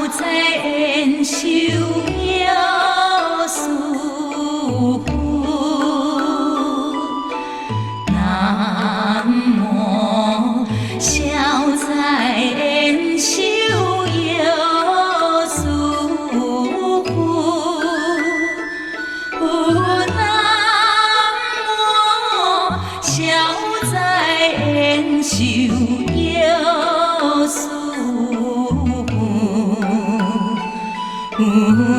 在恩修耶稣父，南无消灾恩修耶稣父，南无消灾恩修耶稣。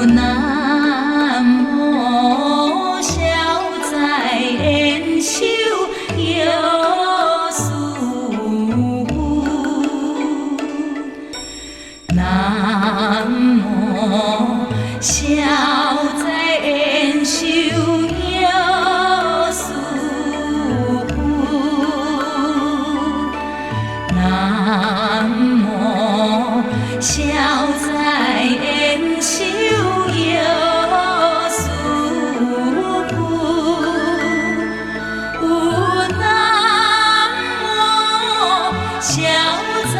南无消灾恩修耶稣，南无消灾恩修耶稣，南无消灾恩修耶稣父，南无消灾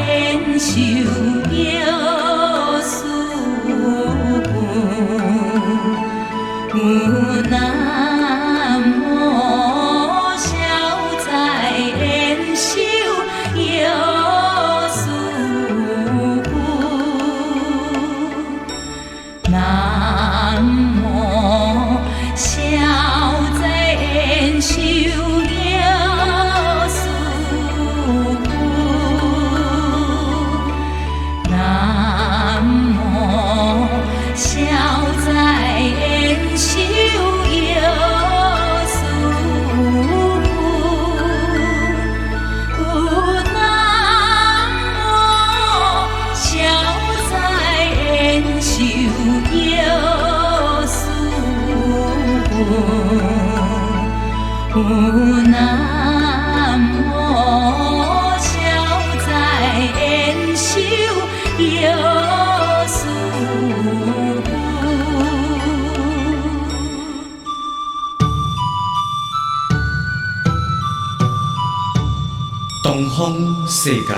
恩修耶稣父，南无消灾恩修耶稣。南无消灾恩修耶稣父，南无消灾恩修耶稣父，南无消灾恩修耶稣父，南无消灾恩修耶稣父。东方世界，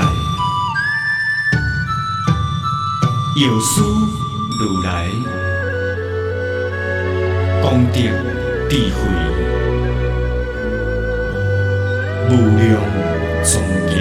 药师如来，功德智慧，无量庄严。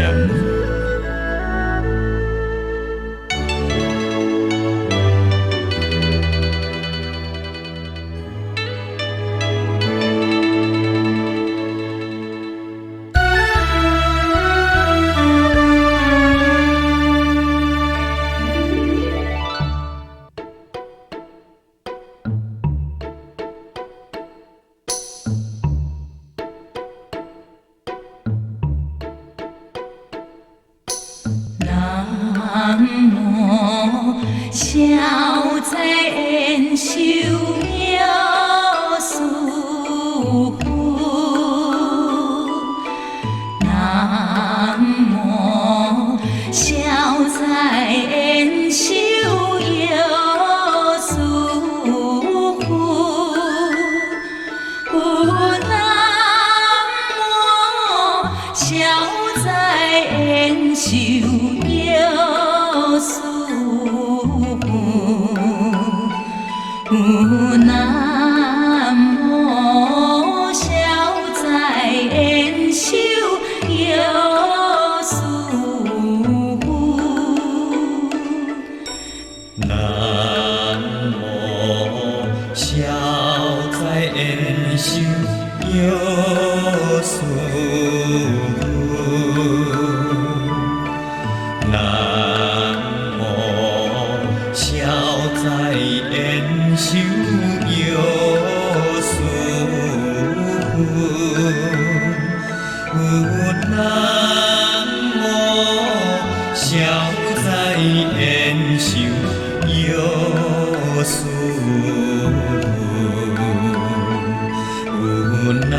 南无消灾恩修耶稣父，南无消灾恩修耶稣父，南无消灾恩修耶稣父，南无消灾恩修耶稣父，南无消灾恩修耶稣父，南无消灾恩修耶稣父，南无消灾恩修耶稣父，南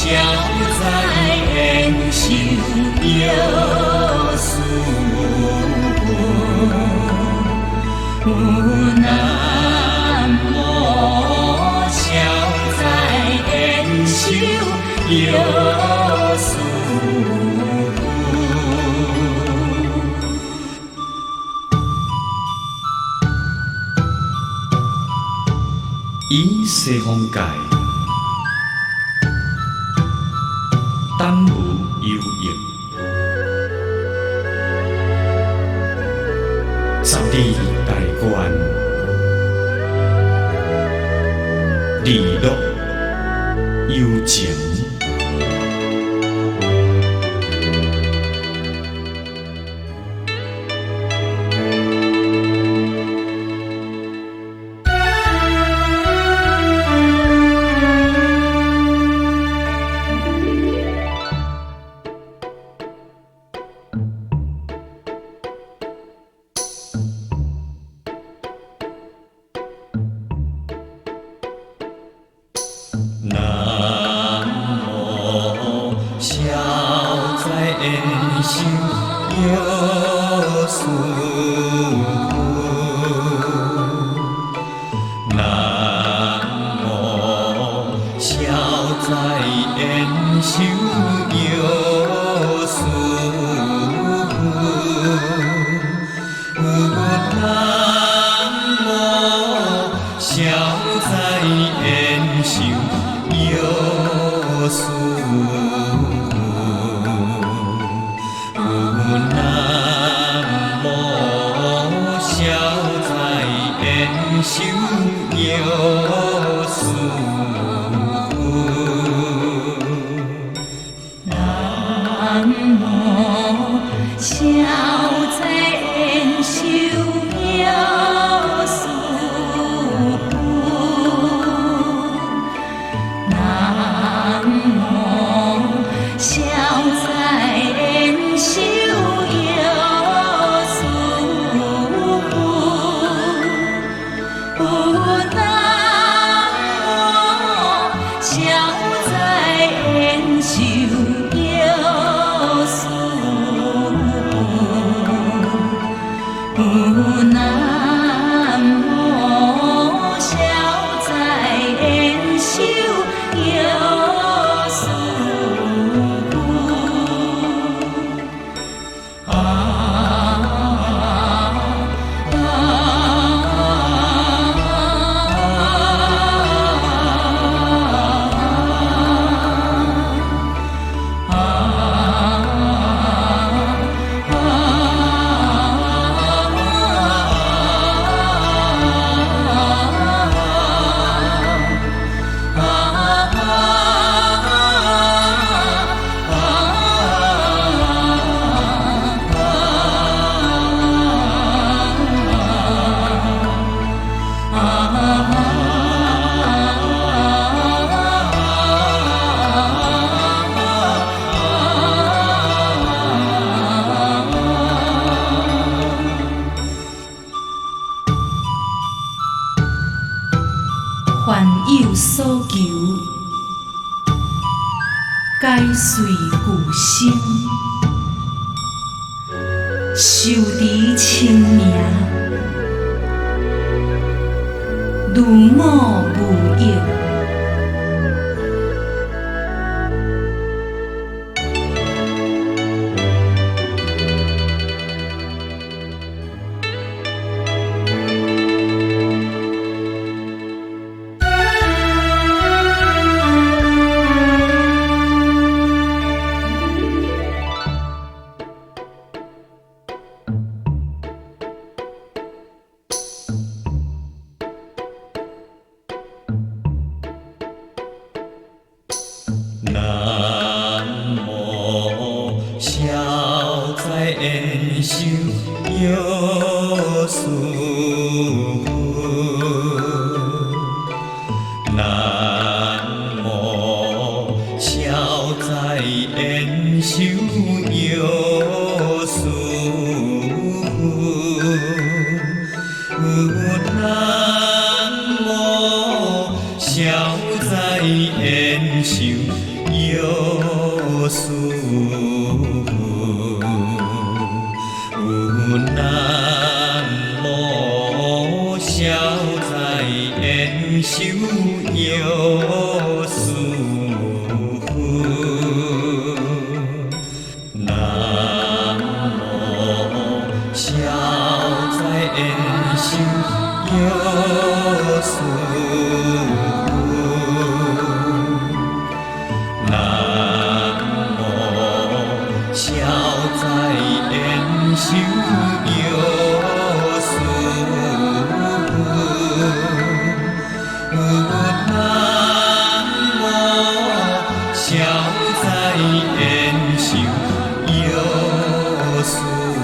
消灾延寿有事南无消灾延寿有事以西方界等无有益，十二大愿，利乐有情。南无消灾延寿有事南无消灾延寿有事南无消灾延寿有事南无消灾延寿有事南无消灾延寿有事南无消灾延寿有事南无消灾延寿有事南无消灾延寿有事凡有所求，皆随故生。受持清明，如我无益。南无消灾延寿有事南无消灾延寿有事南无消灾延寿有事，有南无消灾延寿药师佛，南无消灾延寿药师佛。南无消灾延寿药师佛，南无消灾延寿药师佛，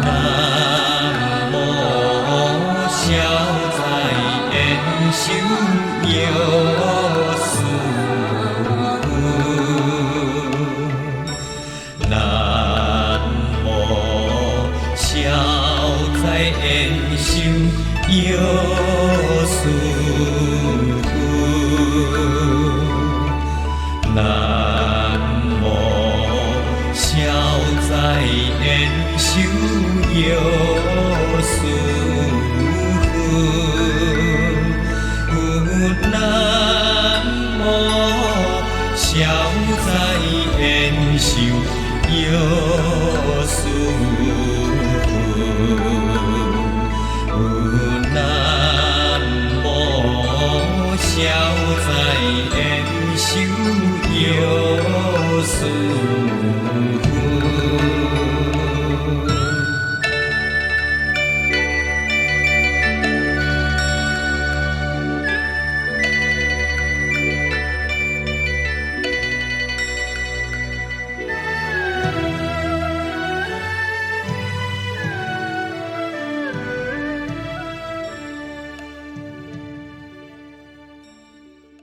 南无消灾延寿药师佛，南无消灾延寿药师佛，南无消灾延寿药师佛，南无消灾延寿药师佛，南无消灾延寿药师。